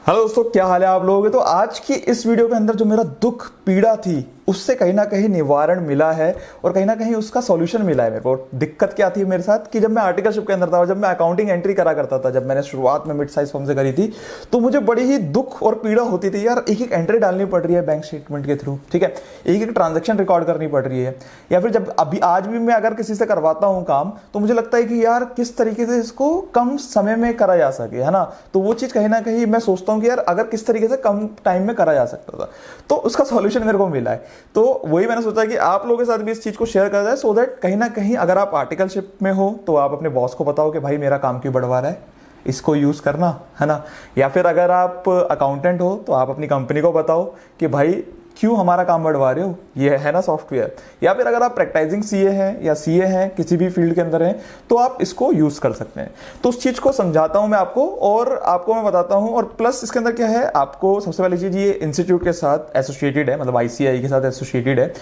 Hello दोस्तों, क्या हाल है आप लोगों के। तो आज की इस वीडियो के अंदर जो मेरा दुख पीड़ा थी उससे कहीं ना कहीं निवारण मिला है और कहीं ना कहीं उसका सॉल्यूशन मिला है मेरे को। दिक्कत क्या थी मेरे साथ कि जब मैं आर्टिकलशिप के अंदर था और जब मैं अकाउंटिंग एंट्री करा करता था, जब मैंने शुरुआत में मिड साइज फर्म से करी थी, तो मुझे बड़ी ही दुख और पीड़ा होती थी। यार एक एक एंट्री डालनी पड़ रही है बैंक स्टेटमेंट के थ्रू, ठीक है, एक एक ट्रांजेक्शन रिकॉर्ड करनी पड़ रही है। या फिर जब अभी आज भी मैं अगर किसी से करवाता हूँ काम, तो मुझे लगता है कि यार किस तरीके से इसको कम समय में करा जा सके, है ना। तो वो चीज़ कहीं ना कहीं मैं सोचता हूँ कि यार अगर किस तरीके से कम टाइम में करा जा सकता था, तो उसका सॉल्यूशन मेरे को मिला है। तो वही मैंने सोचा कि आप लोगों के साथ भी इस चीज को शेयर कर जाए, सो दैट कहीं ना कहीं अगर आप आर्टिकलशिप में हो तो आप अपने बॉस को बताओ कि भाई मेरा काम क्यों बढ़वा रहा है, इसको यूज करना, है ना। या फिर अगर आप अकाउंटेंट हो तो आप अपनी कंपनी को बताओ कि भाई क्यों हमारा काम बढ़वा रहे हो, ये है ना सॉफ्टवेयर। या फिर अगर आप प्रैक्टिसिंग सीए हैं या सीए हैं, किसी भी फील्ड के अंदर हैं, तो आप इसको यूज कर सकते हैं। तो उस चीज को समझाता हूं मैं आपको और आपको मैं बताता हूं। और प्लस इसके अंदर क्या है, आपको सबसे पहली चीज, ये इंस्टीट्यूट के साथ एसोसिएटेड है, मतलब आईसीआई के साथ एसोसिएटेड है,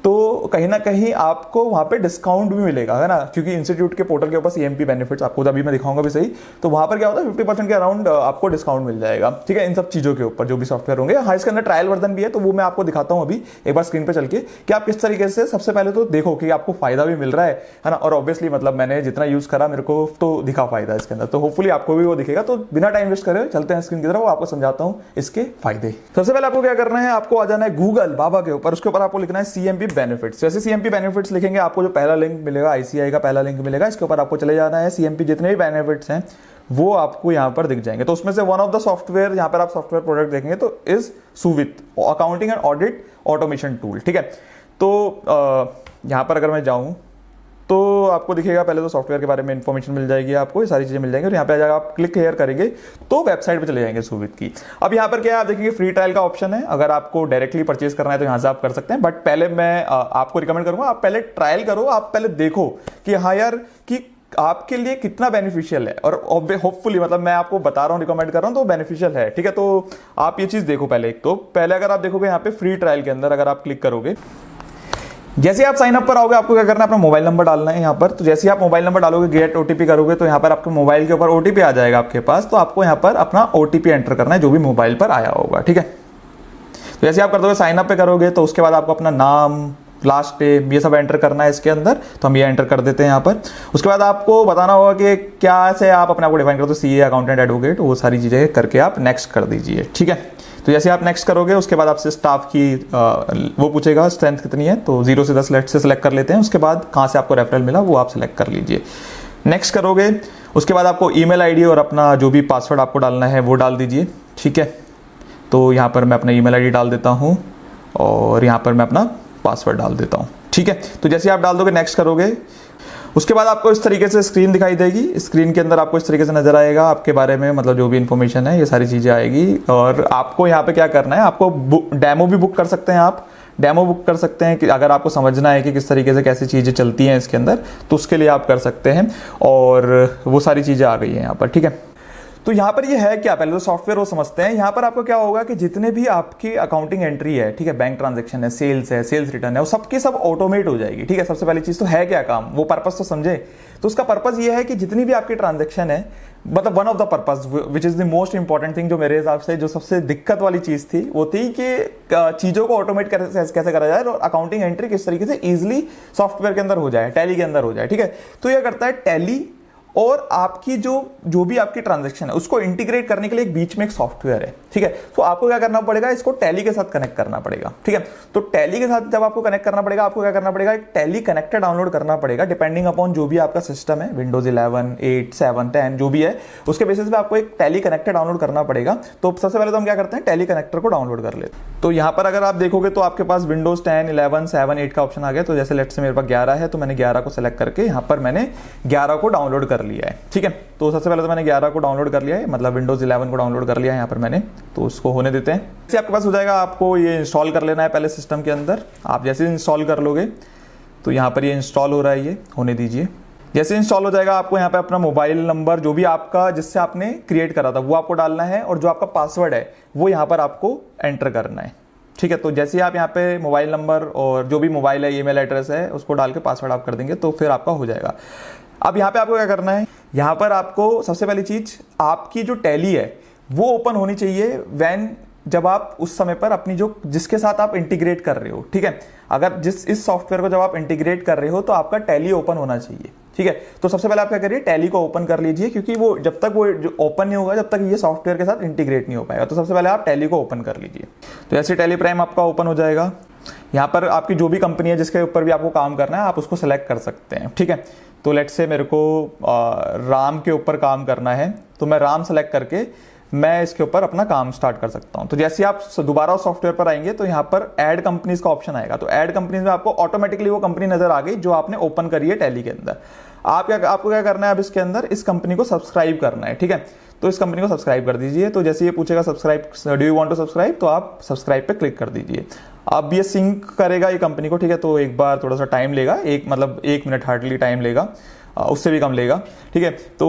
तो कहीं ना कहीं आपको वहां पे डिस्काउंट भी मिलेगा, है ना। क्योंकि इंस्टीट्यूट के पोर्टल के ऊपर सीएमपी बेनिफिट्स आपको अभी मैं दिखाऊंगा भी सही, तो वहां पर क्या होता है 50% के अराउंड आपको डिस्काउंट मिल जाएगा, ठीक है, इन सब चीजों के ऊपर जो भी सॉफ्टवेयर होंगे। हाँ, इसके अंदर ट्रायल वर्जन भी है, तो वो मैं आपको दिखाता हूं अभी एक बार स्क्रीन पे चल के कि आप किस तरीके से सबसे पहले तो देखो कि आपको फायदा भी मिल रहा है ना। और ऑब्वियसली मतलब मैंने जितना यूज करा मेरे को तो दिखा फायदा इसके अंदर, तो होपफुली आपको भी वो दिखेगा। तो बिना टाइम वेस्ट करे चलते हैं स्क्रीन की तरफ, वो आपको समझाता हूं इसके फायदे। सबसे पहले आपको क्या करना है, आपको आ जाना है गूगल बाबा के ऊपर, उसके ऊपर आपको लिखना है सीएमपी बेनिफिट्स। जैसे सीएमपी बेनिफिट्स लिखेंगे, आपको जो पहला लिंक मिलेगा आईसीआई का पहला लिंक मिलेगा, इसके ऊपर आपको चले जाना है। सीएमपी जितने भी बेनिफिट्स हैं वो आपको यहां पर दिख जाएंगे। तो उसमें से वन ऑफ द सॉफ्टवेयर यहां पर आप सॉफ्टवेयर प्रोडक्ट देखेंगे तो is Suvit accounting and audit automation tool, ठीक है। तो यहां पर अगर मैं जाऊं तो आपको दिखेगा, पहले तो सॉफ्टवेयर के बारे में इंफॉर्मेशन मिल जाएगी, आपको ये सारी चीजें मिल जाएंगी। और यहाँ पे अगर आप क्लिक हेयर करेंगे तो वेबसाइट पे चले जाएंगे सुवित की। अब यहाँ पर क्या है, आप देखेंगे फ्री ट्रायल का ऑप्शन है। अगर आपको डायरेक्टली परचेज करना है तो यहाँ से आप कर सकते हैं, बट पहले मैं आपको रिकमेंड करूंगा आप पहले ट्रायल करो, आप पहले देखो कि हाँ यार कि आपके लिए कितना बेनिफिशियल है। और होपफुली मतलब मैं आपको बता रहा हूँ, रिकमेंड कर रहा हूँ तो बेनिफिशियल है, ठीक है। तो आप ये चीज देखो पहले। एक तो पहले अगर आप देखोगे यहाँ पे फ्री ट्रायल के अंदर अगर आप क्लिक करोगे, जैसे आप साइन अप पर आओगे आपको क्या करना है, अपना मोबाइल नंबर डालना है यहाँ पर। तो जैसे आप मोबाइल नंबर डालोगे, गेट ओटीपी करोगे, तो यहाँ पर आपके मोबाइल के ऊपर ओटीपी आ जाएगा आपके पास। तो आपको यहाँ पर अपना ओटीपी एंटर करना है जो भी मोबाइल पर आया होगा, ठीक है। तो जैसे आप कर दोगे साइन अप पे करोगे, तो उसके बाद आपको अपना नाम, लास्ट नेम, ये सब एंटर करना है इसके अंदर। तो हम ये एंटर कर देते हैं यहाँ पर। उसके बाद आपको बताना होगा कि क्या से आप अपने आप को डिफाइन करते हो, सीए, अकाउंटेंट, एडवोकेट, वो सारी चीजें करके आप नेक्स्ट कर दीजिए, ठीक है। तो जैसे आप नेक्स्ट करोगे उसके बाद आपसे स्टाफ की वो पूछेगा स्ट्रेंथ कितनी है, तो 0 से 10 लेट से सिलेक्ट कर लेते हैं। उसके बाद कहाँ से आपको रेफरल मिला वो आप सिलेक्ट कर लीजिए। नेक्स्ट करोगे उसके बाद आपको ईमेल आईडी और अपना जो भी पासवर्ड आपको डालना है वो डाल दीजिए, ठीक है। तो यहाँ पर मैं अपना ईमेल आईडी डाल देता हूँ और यहाँ पर मैं अपना पासवर्ड डाल देता हूँ, ठीक है। तो जैसे आप डाल दोगे नेक्स्ट करोगे, उसके बाद आपको इस तरीके से स्क्रीन दिखाई देगी। स्क्रीन के अंदर आपको इस तरीके से नजर आएगा आपके बारे में, मतलब जो भी इंफॉर्मेशन है ये सारी चीजें आएगी। और आपको यहाँ पे क्या करना है, आपको डेमो भी बुक कर सकते हैं, आप डेमो बुक कर सकते हैं कि अगर आपको समझना है कि किस तरीके से कैसी चीजें चलती हैं इसके अंदर, तो उसके लिए आप कर सकते हैं। और वो सारी चीजें आ गई हैं यहाँ पर, ठीक है। तो यहाँ पर ये है क्या, पहले तो सॉफ्टवेयर वो समझते हैं। यहाँ पर आपको क्या होगा कि जितने भी आपकी अकाउंटिंग एंट्री है, ठीक है, बैंक ट्रांजैक्शन है, सेल्स रिटर्न है, वो सबकी सब ऑटोमेट हो जाएगी, ठीक है। सबसे पहली चीज तो है क्या काम, वो पर्पस तो समझे। तो उसका पर्पस ये है कि जितनी भी आपकी ट्रांजैक्शन है, मतलब one of the purpose which is the most important thing, जो मेरे हिसाब से जो सबसे दिक्कत वाली चीज थी वो थी कि चीजों को ऑटोमेट कैसे करा जाए और अकाउंटिंग एंट्री किस तरीके से इजिली सॉफ्टवेयर के अंदर हो जाए, टैली के अंदर हो जाए, ठीक है। तो यह करता है टैली और आपकी जो भी आपकी ट्रांजैक्शन है उसको इंटीग्रेट करने के लिए एक बीच में एक सॉफ्टवेयर है, ठीक है। तो आपको क्या करना पड़ेगा, इसको टैली के साथ कनेक्ट करना पड़ेगा, ठीक है। तो टैली के साथ जब आपको कनेक्ट करना पड़ेगा, आपको क्या करना पड़ेगा, एक टैली कनेक्टर डाउनलोड करना पड़ेगा, डिपेंडिंग अपॉन जो भी आपका सिस्टम है, विंडोज 11, 8, 7, 10 जो भी है, उसके बेसिस पे आपको एक टैली कनेक्टर डाउनलोड करना पड़ेगा। तो सबसे पहले तो हम क्या करते हैं, टैली कनेक्टर को डाउनलोड कर लेते हैं। तो यहाँ पर अगर आप देखोगे तो आपके पास विंडोज 10, 11, 7, 8 का ऑप्शन आ गया। तो जैसे लेट से मेरे पास 11 है, तो मैंने 11 को सिलेक्ट करके यहाँ पर मैंने 11 को डाउनलोड कर लिया है, ठीक है। तो सबसे पहले तो मैंने 11 को डाउनलोड कर लिया है, मतलब विंडोज 11 को डाउनलोड कर लिया है यहाँ पर मैंने। तो उसको होने देते हैं। जैसे आपके पास हो जाएगा, आपको ये इंस्टॉल कर लेना है पहले सिस्टम के अंदर। आप जैसे इंस्टॉल कर लोगे तो यहाँ पर ये इंस्टॉल हो रहा है, ये होने दीजिए। जैसे इंस्टॉल हो जाएगा आपको यहाँ पे अपना मोबाइल नंबर जो भी आपका जिससे आपने क्रिएट करा था वो आपको डालना है, और जो आपका पासवर्ड है वो यहाँ पर आपको एंटर करना है, ठीक है। तो जैसे आप यहाँ पे मोबाइल नंबर और जो भी मोबाइल है, ईमेल एड्रेस है, उसको डाल के पासवर्ड आप कर देंगे तो फिर आपका हो जाएगा। अब यहाँ पे आपको क्या करना है, यहाँ पर आपको सबसे पहली चीज आपकी जो टैली है वो ओपन होनी चाहिए जब आप उस समय पर अपनी जो जिसके साथ आप इंटीग्रेट कर रहे हो, ठीक है। अगर इस सॉफ्टवेयर को जब आप इंटीग्रेट कर रहे हो तो आपका टैली ओपन होना चाहिए, ठीक है। तो सबसे पहले आप क्या करिए, टैली को ओपन कर लीजिए, क्योंकि वो जब तक वो जो ओपन नहीं होगा जब तक ये सॉफ्टवेयर के साथ इंटीग्रेट नहीं हो पाएगा। तो सबसे पहले आप टैली को ओपन कर लीजिए। तो ऐसे टैली प्राइम आपका ओपन हो जाएगा। यहाँ पर आपकी जो भी कंपनी है जिसके ऊपर भी आपको काम करना है आप उसको सेलेक्ट कर सकते हैं, ठीक है। तो लेट्स से मेरे को राम के ऊपर काम करना है, तो मैं राम सेलेक्ट करके मैं इसके ऊपर अपना काम स्टार्ट कर सकता हूं। तो जैसे आप दोबारा सॉफ्टवेयर पर आएंगे तो यहाँ पर ऐड कंपनीज का ऑप्शन आएगा। तो ऐड कंपनीज में आपको ऑटोमेटिकली वो कंपनी नजर आ गई जो आपने ओपन करी है टैली के अंदर। आपको क्या करना है, अब इसके अंदर इस कंपनी को सब्सक्राइब करना है, ठीक है। तो इस कंपनी को सब्सक्राइब कर दीजिए। तो जैसे ये पूछेगा subscribe, do you want to subscribe, तो आप सब्सक्राइब पे क्लिक कर दीजिए। अब ये सिंक करेगा ये कंपनी को, ठीक है। तो एक बार थोड़ा सा टाइम लेगा, एक मिनट हार्डली टाइम लेगा, उससे भी कम लेगा, ठीक है। तो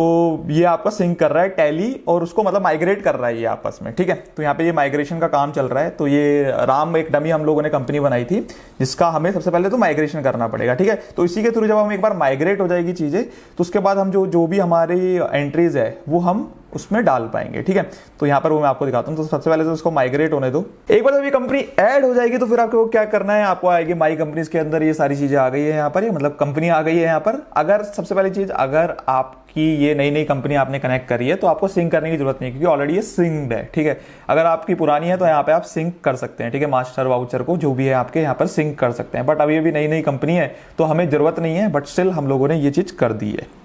ये आपका सिंक कर रहा है टैली और उसको मतलब माइग्रेट कर रहा है ये आपस में, ठीक है। तो यहाँ पे ये माइग्रेशन का काम चल रहा है। तो ये राम एक डमी हम लोगों ने कंपनी बनाई थी जिसका हमें सबसे पहले तो माइग्रेशन करना पड़ेगा, ठीक है। तो इसी के थ्रू जब हम एक बार माइग्रेट हो जाएगी चीजें तो उसके बाद हम जो भी हमारी एंट्रीज है वो हम उसमें डाल पाएंगे, ठीक है। तो यहाँ पर वो मैं आपको दिखाता हूँ। तो सबसे पहले तो उसको माइग्रेट होने दो। एक बार जब ये कंपनी ऐड हो जाएगी तो फिर आपको क्या करना है, आपको आएगी माई कंपनीज के अंदर ये सारी चीजें आ गई है यहाँ पर, मतलब कंपनी आ गई है यहाँ पर। अगर सबसे पहली चीज, अगर आपकी ये नई कंपनी आपने कनेक्ट करी है तो आपको सिंक करने की जरूरत नहीं है, क्योंकि ऑलरेडी ये सिंक्ड है, ठीक है। अगर आपकी पुरानी है तो यहाँ पे आप सिंक कर सकते हैं, ठीक है। मास्टर वाउचर को जो भी है आपके यहाँ पर सिंक कर सकते हैं। बट अभी भी नई कंपनी है तो हमें जरूरत नहीं है, बट स्टिल हम लोगों ने ये चीज कर दी है।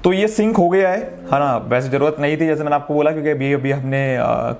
तो ये सिंक हो गया है ना। वैसे जरूरत नहीं थी जैसे मैंने आपको बोला, क्योंकि अभी हमने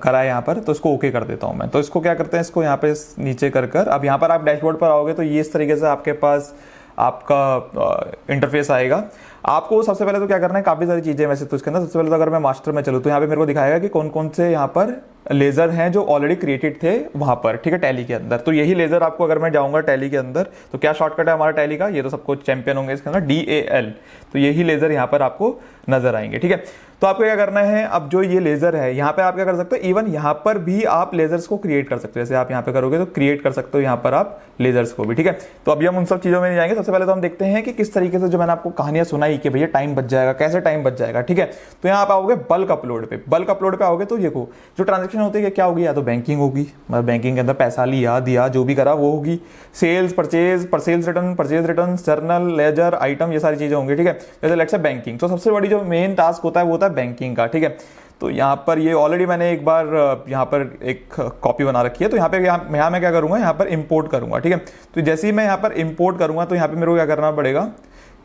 करा है यहाँ पर। तो इसको ओके कर देता हूँ मैं। तो इसको क्या करते हैं, इसको यहाँ पे नीचे कर अब यहाँ पर आप डैशबोर्ड पर आओगे तो ये इस तरीके से आपके पास आपका इंटरफेस आएगा। आपको सबसे पहले तो क्या करना है, काफी सारी चीजें वैसे तो इसके अंदर। सबसे पहले तो अगर मैं मास्टर में चलूँ तो यहाँ पे मेरे को दिखाएगा कि कौन कौन से यहाँ पर लेजर हैं जो ऑलरेडी क्रिएटेड थे वहां पर, ठीक है, टैली के अंदर। तो यही लेजर आपको, अगर मैं जाऊंगा टैली के अंदर तो क्या शॉर्टकट है हमारा टैली का, ये तो सबको चैंपियन होंगे इसके अंदर, DAL। तो यही लेजर यहाँ पर आपको नजर आएंगे, ठीक है। तो आपको क्या करना है, अब जो ये लेजर है यहाँ पे आप क्या कर सकते हो, इवन यहाँ पर भी आप लेजर्स को क्रिएट कर सकते हो। जैसे आप यहाँ पे करोगे तो क्रिएट कर सकते हो यहाँ पर आप लेजर्स को भी, ठीक है। तो अभी हम उन सब चीजों में नहीं जाएंगे। सबसे पहले तो हम देखते हैं कि किस तरीके से, जो मैंने आपको कहानियां सुनाई कि भैया टाइम बच जाएगा, कैसे टाइम बच जाएगा, ठीक है। तो यहाँ आप आओगे बल्क अपलोड पे। बल्क अपलोड पे आओगे तो देखो जो ट्रांजेक्शन होती है क्या होगी, या तो बैंकिंग होगी, मतलब बैंकिंग के अंदर पैसा लिया दिया जो भी करा वो होगी। Sales, purchase return, journal, ledger, item, ये सारी चीजें होंगी, ठीक है। जैसे लेट्स से बैंकिंग, तो सबसे बड़ी जो मेन टास्क होता है वो होता है बैंकिंग का, ठीक है। तो यहाँ पर ये ऑलरेडी मैंने एक बार यहाँ पर एक कॉपी बना रखी है। तो यहाँ मैं क्या करूँगा, यहाँ पर इंपोर्ट करूँगा, ठीक है। तो जैसे ही मैं यहाँ पर इंपोर्ट करूँगा तो यहाँ पे मेरे को क्या करना पड़ेगा,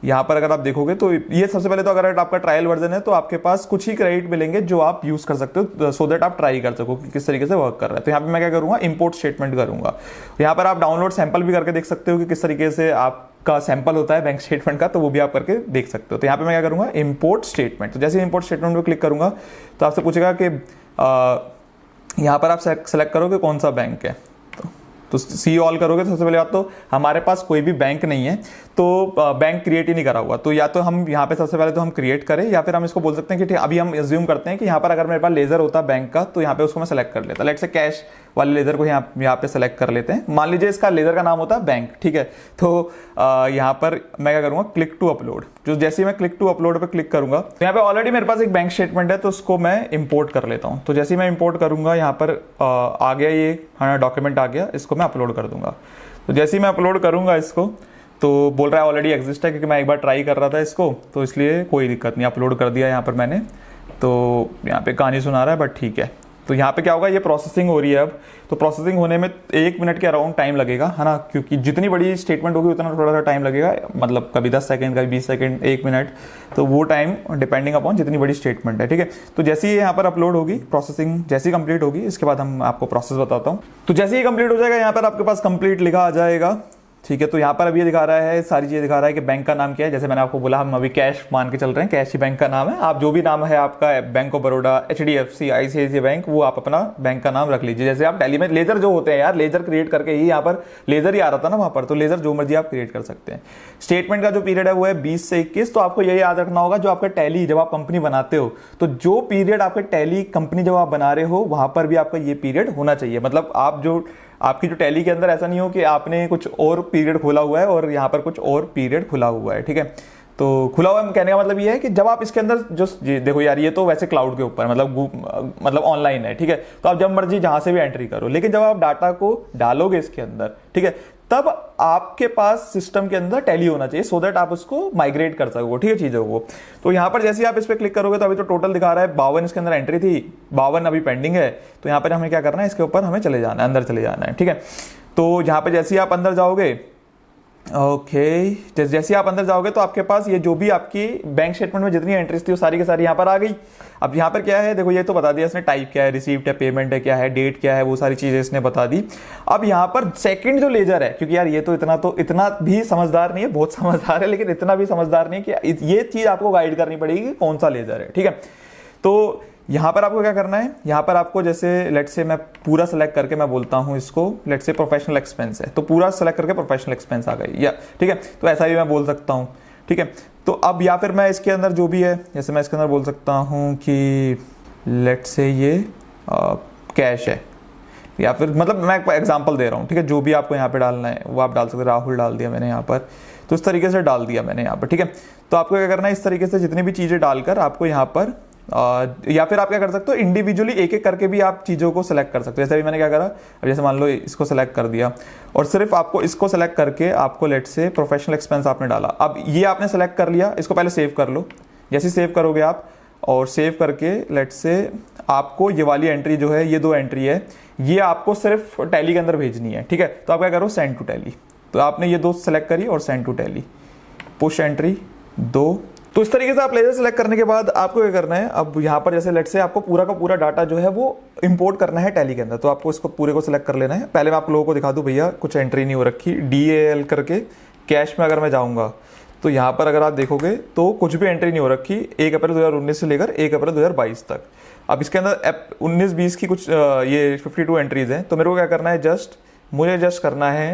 यहाँ पर अगर आप देखोगे तो ये सबसे पहले तो अगर आपका ट्रायल वर्जन है तो आपके पास कुछ ही क्रेडिट मिलेंगे जो आप यूज कर सकते हो, सो दैट आप ट्राई कर सको कि किस तरीके से वर्क कर रहा है। तो यहाँ पे मैं क्या करूँगा, इंपोर्ट स्टेटमेंट करूँगा। यहाँ पर आप डाउनलोड सैंपल भी करके देख सकते हो कि किस तरीके से आपका सैंपल होता है बैंक स्टेटमेंट का, तो वो भी आप करके देख सकते हो। तो यहाँ पे मैं क्या करूँगा, इंपोर्ट स्टेटमेंट। तो जैसे इंपोर्ट स्टेटमेंट पर क्लिक करूँगा तो आपसे पूछेगा कि यहाँ पर आप सेलेक्ट करोगे कौन सा बैंक है। तो सी ऑल करोगे तो सबसे पहले बात तो हमारे पास कोई भी बैंक नहीं है, तो बैंक क्रिएट ही नहीं करा हुआ। तो या तो हम यहाँ पे सबसे पहले तो हम क्रिएट करें, या फिर हम इसको बोल सकते हैं कि अभी हम एज्यूम करते हैं कि यहाँ पर अगर मेरे पास लेजर होता बैंक का तो यहाँ पे उसको मैं सेलेक्ट कर लेता। लेट्स से कैश वाले लेजर को यहाँ पे सेलेक्ट कर लेते हैं। मान लीजिए इसका लेजर का नाम होता है बैंक, ठीक है। तो यहाँ पर मैं क्या करूँगा, क्लिक टू अपलोड। जो जैसे ही मैं क्लिक टू अपलोड पे क्लिक करूंगा तो यहाँ पे ऑलरेडी मेरे पास एक बैंक स्टेटमेंट है, तो उसको मैं इंपोर्ट कर लेता हूँ। तो जैसे ही मैं इंपोर्ट करूंगा यहाँ पर आ गया ये डॉक्यूमेंट आ गया, इसको मैं अपलोड कर दूंगा। तो जैसे ही मैं अपलोड करूंगा इसको तो बोल रहा है ऑलरेडी एग्जिस्ट है, क्योंकि मैं एक बार ट्राई कर रहा था इसको, तो इसलिए कोई दिक्कत नहीं, अपलोड कर दिया यहाँ पर मैंने। तो यहाँ पे कहानी सुना रहा है बट ठीक है। तो यहाँ पे क्या होगा, ये प्रोसेसिंग हो रही है अब। तो प्रोसेसिंग होने में 1 मिनट के अराउंड टाइम लगेगा, है ना, क्योंकि जितनी बड़ी स्टेटमेंट होगी उतना थोड़ा सा टाइम लगेगा। मतलब कभी 10 सेकंड, कभी 20 सेकंड, 1 मिनट, तो वो टाइम डिपेंडिंग अपॉन जितनी बड़ी स्टेटमेंट है, ठीक है। तो जैसे ही यहाँ पर अपलोड होगी, प्रोसेसिंग जैसे ही कंप्लीट होगी, इसके बाद हम आपको प्रोसेस बताता हूँ। तो जैसे ही कंप्लीट हो जाएगा यहाँ पर आपके पास कंप्लीट लिखा आ जाएगा, ठीक है। तो यहाँ पर अभी ये दिखा रहा है, सारी चीजें दिखा रहा है कि बैंक का नाम क्या है। जैसे मैंने आपको बोला हम अभी कैश मान के चल रहे हैं, कैश ही बैंक का नाम है। आप जो भी नाम है आपका, bank of Baroda, HDFC, ICICI bank, वो आप अपना बैंक का नाम रख लीजिए। जैसे आप टैली में लेजर जो होते हैं यार, लेजर क्रिएट करके ही यहाँ पर लेजर ही आ रहा था ना वहां पर, तो लेजर जो मर्जी आप क्रिएट कर सकते हैं। स्टेटमेंट का जो पीरियड है वो है 20 से 21। तो आपको यही याद रखना होगा, जो आपका टैली जब आप कंपनी बनाते हो तो जो पीरियड आपके टैली कंपनी जब आप बना रहे हो वहां पर भी आपका ये पीरियड होना चाहिए। मतलब आपकी जो टैली के अंदर ऐसा नहीं हो कि आपने कुछ और पीरियड खोला हुआ है और यहाँ पर कुछ और पीरियड खुला हुआ है, ठीक है। तो खुला हुआ कहने का मतलब ये है कि जब आप इसके अंदर जो देखो यार, ये तो वैसे क्लाउड के ऊपर मतलब ऑनलाइन है, ठीक है, तो आप जब मर्जी जहां से भी एंट्री करो, लेकिन जब आप डाटा को डालोगे इसके अंदर, ठीक है, तब आपके पास सिस्टम के अंदर टैली होना चाहिए, सो दैट आप उसको माइग्रेट कर सको, ठीक है, चीजों को। तो यहाँ पर जैसे आप इस पर क्लिक करोगे तो अभी तो टोटल दिखा रहा है 52 इसके अंदर एंट्री थी, 52 अभी पेंडिंग है। तो यहाँ पर हमें क्या करना है, इसके ऊपर हमें चले जाना है, अंदर चले जाना है, ठीक है। तो यहाँ पे जैसे ही आप अंदर जाओगे, ओके, जैसे आप अंदर जाओगे तो आपके पास ये जो भी आपकी बैंक स्टेटमेंट में जितनी एंट्रीज थी वो सारी की सारी यहाँ पर आ गई। अब यहाँ पर क्या है, देखो ये तो बता दिया इसने, टाइप क्या है, रिसीव्ड है, पेमेंट है, क्या है, डेट क्या है, वो सारी चीजें इसने बता दी। अब यहाँ पर सेकंड जो लेजर है, क्योंकि यार ये तो इतना भी समझदार नहीं है, बहुत समझदार है लेकिन इतना भी समझदार नहीं है कि ये चीज आपको गाइड करनी पड़ेगी कि कौन सा लेजर है, ठीक है। तो यहाँ पर आपको क्या करना है, यहाँ पर आपको जैसे लेट से मैं पूरा सेलेक्ट करके मैं बोलता हूँ इसको, लेट से प्रोफेशनल एक्सपेंस है, तो पूरा सेलेक्ट करके प्रोफेशनल एक्सपेंस आ गई, या ठीक है, तो ऐसा भी मैं बोल सकता हूँ, ठीक है। तो अब या फिर मैं इसके अंदर जो भी है, जैसे मैं इसके अंदर बोल सकता हूँ कि लेट से ये कैश है, या फिर मतलब मैं एग्जांपल दे रहा हूँ, ठीक है, जो भी आपको यहाँ पे डालना है वो आप डाल सकते हो। राहुल डाल दिया मैंने यहाँ पर, तो इस तरीके से डाल दिया मैंने यहाँ पर, ठीक है। तो आपको क्या करना है, इस तरीके से जितनी भी चीज़ें डालकर आपको यहाँ पर या फिर आप क्या कर सकते हो, इंडिविजुअली एक एक करके भी आप चीज़ों को सिलेक्ट कर सकते हो। जैसे अभी मैंने क्या करा, अब जैसे मान लो इसको सिलेक्ट कर दिया और सिर्फ आपको इसको सिलेक्ट करके आपको लेट से प्रोफेशनल एक्सपेंस आपने डाला। अब ये आपने सेलेक्ट कर लिया, इसको पहले सेव कर लो। जैसे सेव करोगे आप और सेव करके लेट से आपको ये वाली एंट्री जो है, ये 2 एंट्री है, ये आपको सिर्फ टैली के अंदर भेजनी है, ठीक है। तो आप क्या करो, सेंड टू टैली। तो आपने ये 2 सेलेक्ट करी और send to Tally, push entry 2। तो इस तरीके से आप लेजर सेलेक्ट करने के बाद आपको क्या करना है, अब यहाँ पर जैसे लेट से आपको पूरा का पूरा डाटा जो है वो इंपोर्ट करना है टैली के अंदर। तो आपको इसको पूरे को सिलेक्ट कर लेना है। पहले मैं आप लोगों को दिखा दूं, भैया कुछ एंट्री नहीं हो रखी, DAL करके कैश में अगर मैं जाऊँगा तो यहाँ पर अगर आप देखोगे तो कुछ भी एंट्री नहीं हो रखी 1 अप्रैल 2019 से लेकर 1 अप्रैल 2022 तक। अब इसके अंदर 19-20 की कुछ ये 52 एंट्रीज हैं। तो मेरे को क्या करना है, मुझे जस्ट करना है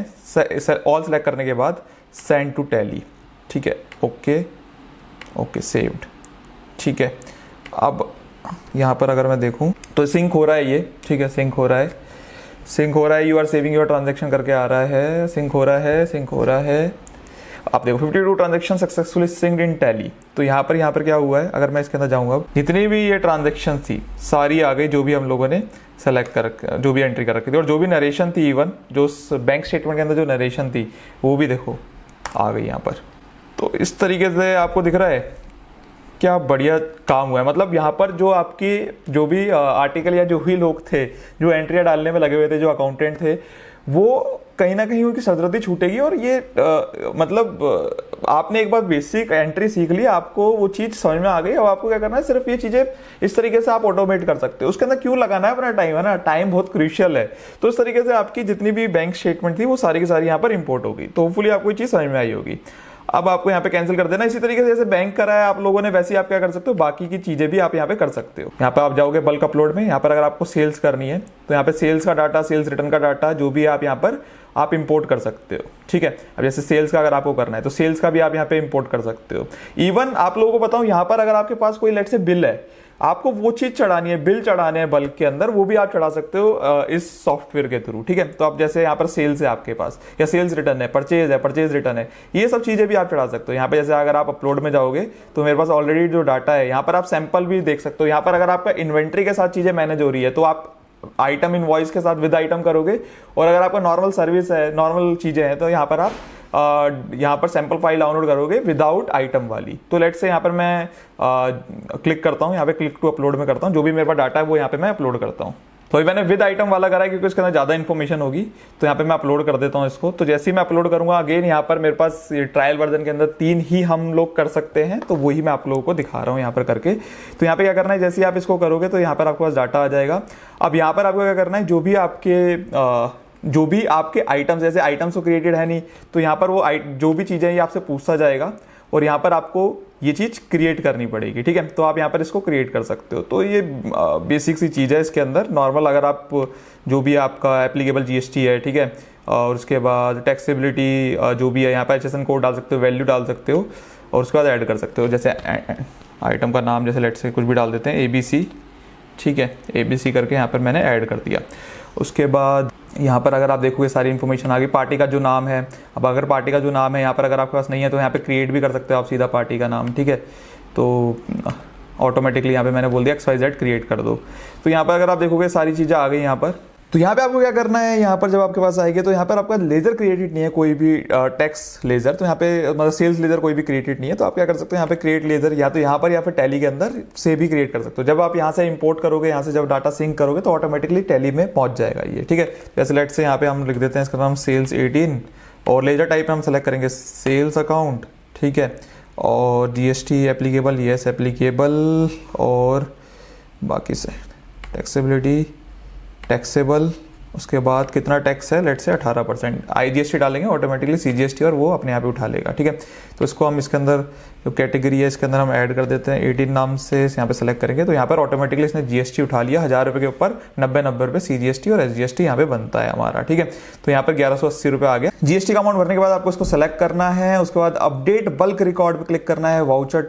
ऑल सेलेक्ट करने के बाद सेंड टू टैली, ठीक है, ओके सेव्ड, ठीक है। अब यहाँ पर अगर मैं देखूँ तो सिंक हो रहा है ये, ठीक है, सिंक हो रहा है, you are saving your transaction करके आ रहा है, सिंक हो रहा है। आप देखो 52 ट्रांजेक्शन सक्सेसफुली सिंक्ड इन टैली। तो यहाँ पर क्या हुआ है, अगर मैं इसके अंदर जाऊँगा, जितनी भी ये ट्रांजेक्शन थी सारी आ गई, जो भी हम लोगों ने सेलेक्ट कर, जो भी एंट्री कर रखी थी, और जो भी नरेशन थी, इवन जो बैंक स्टेटमेंट के अंदर जो नरेशन थी वो भी देखो आ गई यहाँ पर। तो इस तरीके से आपको दिख रहा है क्या बढ़िया काम हुआ है। मतलब यहाँ पर जो आपकी जो भी आर्टिकल या जो भी लोग थे जो एंट्रियाँ डालने में लगे हुए थे, जो अकाउंटेंट थे, वो कहीं ना कहीं उनकी सरदर्दी छूटेगी। और ये मतलब आपने एक बार बेसिक एंट्री सीख ली, आपको वो चीज़ समझ में आ गई। अब आपको क्या करना है, सिर्फ ये चीज़ें इस तरीके से आप ऑटोमेट कर सकते हो। उसके अंदर क्यों लगाना है अपना टाइम, है ना, टाइम बहुत क्रूशियल है। तो इस तरीके से आपकी जितनी भी बैंक स्टेटमेंट थी वो सारी की सारी यहाँ पर इंपोर्ट होगी। तो होपफुली आपको ये चीज़ समझ में आई होगी। अब आपको यहाँ पे कैंसिल कर देना। इसी तरीके से जैसे बैंक करा है आप लोगों ने, वैसे ही आप क्या कर सकते हो, बाकी की चीजें भी आप यहाँ पे कर सकते हो। यहाँ पे आप जाओगे बल्क अपलोड में, यहाँ पर अगर आपको सेल्स करनी है तो यहाँ पे सेल्स का डाटा, सेल्स रिटर्न का डाटा, जो भी आप यहाँ पर आप इंपोर्ट कर सकते हो, ठीक है। अब जैसे सेल्स का अगर आपको करना है तो सेल्स का भी आप यहाँ पे इंपोर्ट कर सकते हो। इवन आप लोगों को बताऊं, यहाँ पर अगर आपके पास कोई लेट से बिल है, आपको वो चीज चढ़ानी है, बिल चढ़ाने हैं बल्क के अंदर, वो भी आप चढ़ा सकते हो इस सॉफ्टवेयर के थ्रू, ठीक है। तो आप जैसे यहाँ पर सेल्स है आपके पास, या सेल्स रिटर्न है, परचेज रिटर्न है, ये सब चीजें भी आप चढ़ा सकते हो। यहाँ पे जैसे अगर आप अपलोड में जाओगे तो मेरे पास ऑलरेडी जो डाटा है, यहाँ पर आप सैंपल भी देख सकते हो। यहाँ पर अगर आपका इन्वेंट्री के साथ चीजें मैनेज हो रही है तो आप आइटम इनवॉइस के साथ विद आइटम करोगे, और अगर आपका नॉर्मल सर्विस है, नॉर्मल चीजें हैं, तो यहाँ पर आप यहाँ पर सैंपल फाइल डाउनलोड करोगे विदाउट आइटम वाली। तो लेट्स से यहाँ पर मैं क्लिक करता हूँ, यहाँ पे क्लिक टू अपलोड में करता हूँ, जो भी मेरे पास डाटा है वो यहाँ पे मैं अपलोड करता हूँ। तो मैंने विद आइटम वाला करा है क्योंकि उसके अंदर ज़्यादा इन्फॉर्मेशन होगी। तो यहाँ पे मैं अपलोड कर देता हूँ इसको। तो जैसे ही मैं अपलोड करूँगा, अगेन यहाँ पर मेरे पास ट्रायल वर्जन के अंदर 3 ही हम लोग कर सकते हैं, तो वही मैं आप लोगों को दिखा रहा हूँ यहाँ पर करके। तो यहाँ पे क्या करना है, जैसे ही आप इसको करोगे तो यहाँ पर आपके पास डाटा आ जाएगा। अब यहाँ पर आपको क्या करना है, जो भी आपके आइटम्स, जैसे आइटम्स तो क्रिएटेड है नहीं, तो यहाँ पर वो जो भी चीज़ें ये आपसे पूछता जाएगा और यहाँ पर आपको ये चीज़ क्रिएट करनी पड़ेगी, ठीक है। तो आप यहाँ पर इसको क्रिएट कर सकते हो। तो ये बेसिक सी चीज़ है इसके अंदर। नॉर्मल अगर आप जो भी आपका एप्लीकेबल GST है, ठीक है, और उसके बाद टैक्सेबिलिटी जो भी है, यहाँ पर HSN कोड डाल सकते हो, वैल्यू डाल सकते हो, और उसके बाद ऐड कर सकते हो। जैसे आइटम का नाम जैसे लेट से कुछ भी डाल देते हैं, ABC, ठीक है, ABC करके यहाँ पर मैंने ऐड कर दिया। उसके बाद यहाँ पर अगर आप देखोगे सारी इन्फॉर्मेशन आ गई। पार्टी का जो नाम है, अब अगर पार्टी का जो नाम है यहाँ पर अगर आपके पास नहीं है तो यहाँ पे क्रिएट भी कर सकते हो आप सीधा पार्टी का नाम, ठीक है। तो ऑटोमेटिकली यहाँ पे मैंने बोल दिया XYZ क्रिएट कर दो। तो यहाँ पर अगर आप देखोगे सारी चीज़ें आ गई यहाँ पर। तो यहाँ पे आपको क्या करना है, यहाँ पर जब आपके पास आएगी तो यहाँ पर आपका लेजर क्रिएटेड नहीं है, कोई भी टेक्स्ट लेजर, तो यहाँ पे मतलब सेल्स लेजर कोई भी क्रिएटेड नहीं है। तो आप क्या कर सकते हो, यहाँ पे क्रिएट लेजर या तो यहाँ पर या फिर टैली के अंदर से भी क्रिएट कर सकते हो। जब आप यहाँ से इंपोर्ट करोगे, यहाँ से जब डाटा सिंक करोगे तो ऑटोमेटिकली टैली में पहुंच जाएगा ये, ठीक है। जैसे लेट से यहाँ पे हम लिख देते हैं इसका नाम सेल्स 18 और लेजर टाइप में हम सेलेक्ट करेंगे सेल्स अकाउंट, ठीक है। और GST एप्लीकेबल, येस एप्लीकेबल, और बाकी से टैक्सेबिलिटी टैक्सेबल, उसके बाद कितना टैक्स है, लेट से 18%। IGST डालेंगे ऑटोमेटिकली CGST और वो अपने आप ही उठा लेगा, ठीक है। तो इसको हम इसके अंदर जो कैटेगरी है इसके अंदर हम ऐड कर देते हैं 18 नाम से, यहाँ पे सेलेक्ट करेंगे तो यहाँ पर ऑटोमेटिकली इसने GST उठा लिया। 1000 रुपये के ऊपर 90 रुपये CGST और SGST यहाँ पे बनता है हमारा, ठीक है। तो यहाँ पर 1180 रुपये आ गया। GST का अमाउंट भरने के बाद आपको इसको सेलेक्ट करना है। उसके बाद अपडेट बल्क रिकॉर्ड पे क्लिक करना है। वाउचर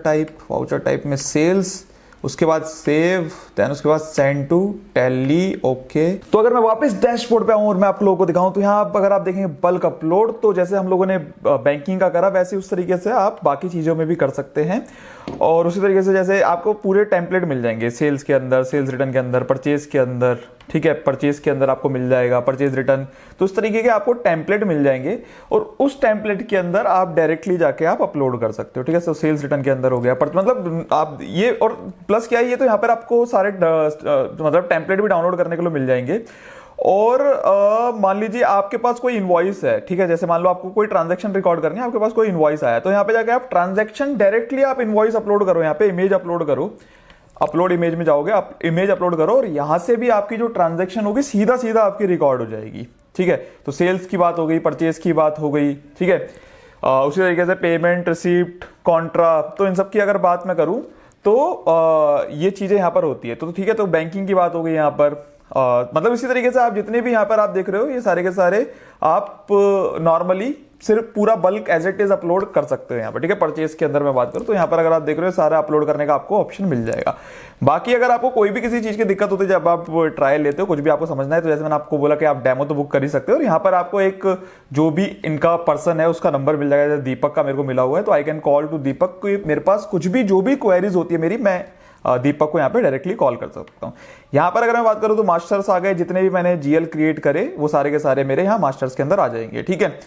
टाइप में सेल्स, उसके बाद सेव, देन उसके बाद सेंड टू टैली, ओके। तो अगर मैं वापस डैशबोर्ड पे आऊं और मैं आप लोगों को दिखाऊं तो यहाँ अगर आप देखेंगे बल्क अपलोड, तो जैसे हम लोगों ने बैंकिंग का करा वैसे उस तरीके से आप बाकी चीज़ों में भी कर सकते हैं। और उसी तरीके से जैसे आपको पूरे टेम्पलेट मिल जाएंगे सेल्स के अंदर, सेल्स रिटर्न के अंदर, परचेज के अंदर, ठीक है। परचेज के अंदर आपको मिल जाएगा परचेज रिटर्न, तो उस तरीके के आपको टेम्पलेट मिल जाएंगे और उस टेम्पलेट के अंदर आप डायरेक्टली जाके आप अपलोड कर सकते हो, ठीक है। तो सेल्स रिटर्न के अंदर हो गया, मतलब आप ये, और प्लस क्या है ये, तो यहाँ पर आपको सारे मतलब टेम्पलेट भी डाउनलोड करने के लिए मिल जाएंगे। और मान लीजिए आपके पास कोई इनवॉइस है, ठीक है। जैसे मान लो आपको कोई ट्रांजैक्शन रिकॉर्ड करनी है, आपके पास कोई इनवॉइस आया, तो यहाँ पे जाके आप ट्रांजैक्शन डायरेक्टली आप इनवॉइस अपलोड करो, यहाँ पे इमेज अपलोड करो, अपलोड इमेज में जाओगे, आप इमेज अपलोड करो और यहां से भी आपकी जो ट्रांजैक्शन होगी सीधा सीधा आपकी रिकॉर्ड हो जाएगी, ठीक है। तो सेल्स की बात हो गई, परचेज की बात हो गई, ठीक है। उसी तरीके से पेमेंट, रिसीप्ट, कॉन्ट्रा, तो इन सब की अगर बात मैं करूं तो ये चीजें यहां पर होती है। तो ठीक है, तो बैंकिंग की बात हो गई यहां पर। मतलब इसी तरीके से आप जितने भी यहाँ पर आप देख रहे हो ये सारे के सारे आप नॉर्मली सिर्फ पूरा bulk as it is upload कर सकते हो यहाँ पर, ठीक है। परचेज के अंदर मैं बात करूँ तो यहाँ पर अगर आप देख रहे हो सारा अपलोड करने का आपको ऑप्शन मिल जाएगा। बाकी अगर आपको कोई भी किसी चीज की दिक्कत होती है जब आप ट्रायल लेते हो, कुछ भी आपको समझना है, तो जैसे मैंने आपको बोला कि आप डेमो तो बुक कर ही सकते हो। और यहाँ पर आपको एक जो भी इनका पर्सन है उसका नंबर मिल जाएगा, दीपक का मेरे को मिला हुआ है, तो आई कैन कॉल टू दीपक। मेरे पास कुछ भी जो भी क्वेरीज होती है मेरी, मैं दीपक को यहाँ पे डायरेक्टली कॉल कर सकता हूँ। यहाँ पर अगर मैं बात करूँ तो मास्टर्स आ गए, जितने भी मैंने GL क्रिएट करे वो सारे के सारे मेरे यहाँ मास्टर्स के अंदर आ जाएंगे, ठीक है।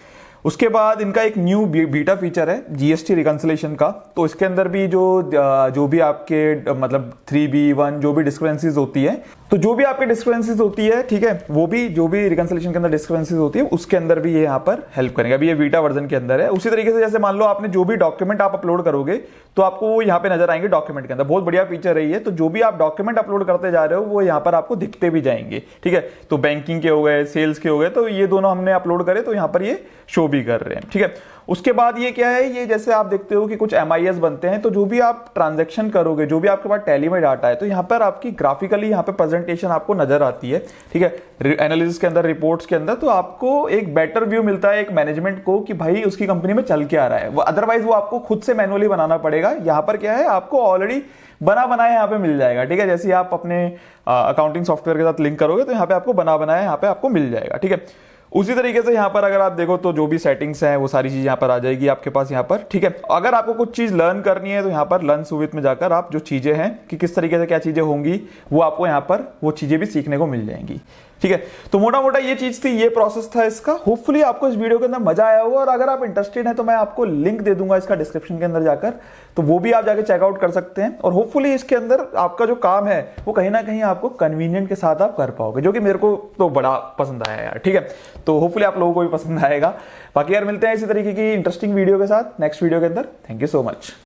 उसके बाद इनका एक न्यू बीटा फीचर है GST रिकंसिलेशन का, तो इसके अंदर भी जो भी आपके मतलब 3B1 जो भी डिस्क्रिपेंसीज होती है, तो जो भी आपके डिस्क्रिपेंसीज होती है, ठीक है, वो भी जो भी रिकंसिलेशन के अंदर डिस्क्रिपेंसीज होती है उसके अंदर भी ये यहाँ पर हेल्प करेंगे। अभी ये बीटा वर्जन के अंदर है। उसी तरीके से जैसे मान लो आपने जो भी डॉक्यूमेंट आप अपलोड करोगे तो आपको वो यहाँ पे नजर आएंगे डॉक्यूमेंट के अंदर। बहुत बढ़िया फीचर है ये। तो जो भी आप डॉक्यूमेंट अपलोड करते जा रहे हो वो यहाँ पर आपको दिखते भी जाएंगे, ठीक है। तो बैंकिंग के हो गए, सेल्स के हो गए, तो ये दोनों हमने अपलोड करे तो यहाँ पर ये शो भी कर रहे हैं, ठीक है। उसके बाद ये क्या है, ये जैसे आप देखते हो कि कुछ MIS बनते हैं, तो जो भी आप ट्रांजैक्शन करोगे, जो भी आपके पास टैली में डाटा है, तो यहाँ पर आपकी ग्राफिकली यहाँ पे प्रेजेंटेशन आपको नजर आती है, ठीक है। एनालिसिस के अंदर, रिपोर्ट्स के अंदर, तो आपको एक बेटर व्यू मिलता है एक मैनेजमेंट को कि भाई उसकी कंपनी में चल के आ रहा है। अदरवाइज वो आपको खुद से मैनुअली बनाना पड़ेगा। यहाँ पर क्या है, आपको ऑलरेडी बना बनाया यहाँ पे मिल जाएगा, ठीक है। जैसे आप अपने अकाउंटिंग सॉफ्टवेयर के साथ लिंक करोगे तो यहाँ पे आपको बना बनाया यहाँ पे आपको मिल जाएगा, ठीक है। उसी तरीके से यहाँ पर अगर आप देखो तो जो भी सेटिंग्स हैं वो सारी चीज यहाँ पर आ जाएगी आपके पास यहाँ पर, ठीक है। अगर आपको कुछ चीज लर्न करनी है तो यहाँ पर लर्न सुविधा में जाकर आप जो चीजें हैं कि किस तरीके से क्या चीजें होंगी वो आपको यहाँ पर वो चीजें भी सीखने को मिल जाएंगी, ठीक है। तो मोटा मोटा ये चीज थी, ये प्रोसेस था इसका। होपफुली आपको इस वीडियो के अंदर मजा आया होगा। और अगर आप इंटरेस्टेड हैं तो मैं आपको लिंक दे दूंगा इसका डिस्क्रिप्शन के अंदर जाकर, तो वो भी आप जाके चेकआउट कर सकते हैं। और होपफुली इसके अंदर आपका जो काम है वो कहीं ना कहीं आपको कन्वीनियंट के साथ आप कर पाओगे, जो कि मेरे को तो बड़ा पसंद आया यार, ठीक है। तो होपफुली आप लोगों को भी पसंद आएगा। बाकी यार मिलते हैं इसी तरीके की इंटरेस्टिंग वीडियो के साथ नेक्स्ट वीडियो के अंदर। Thank you so much.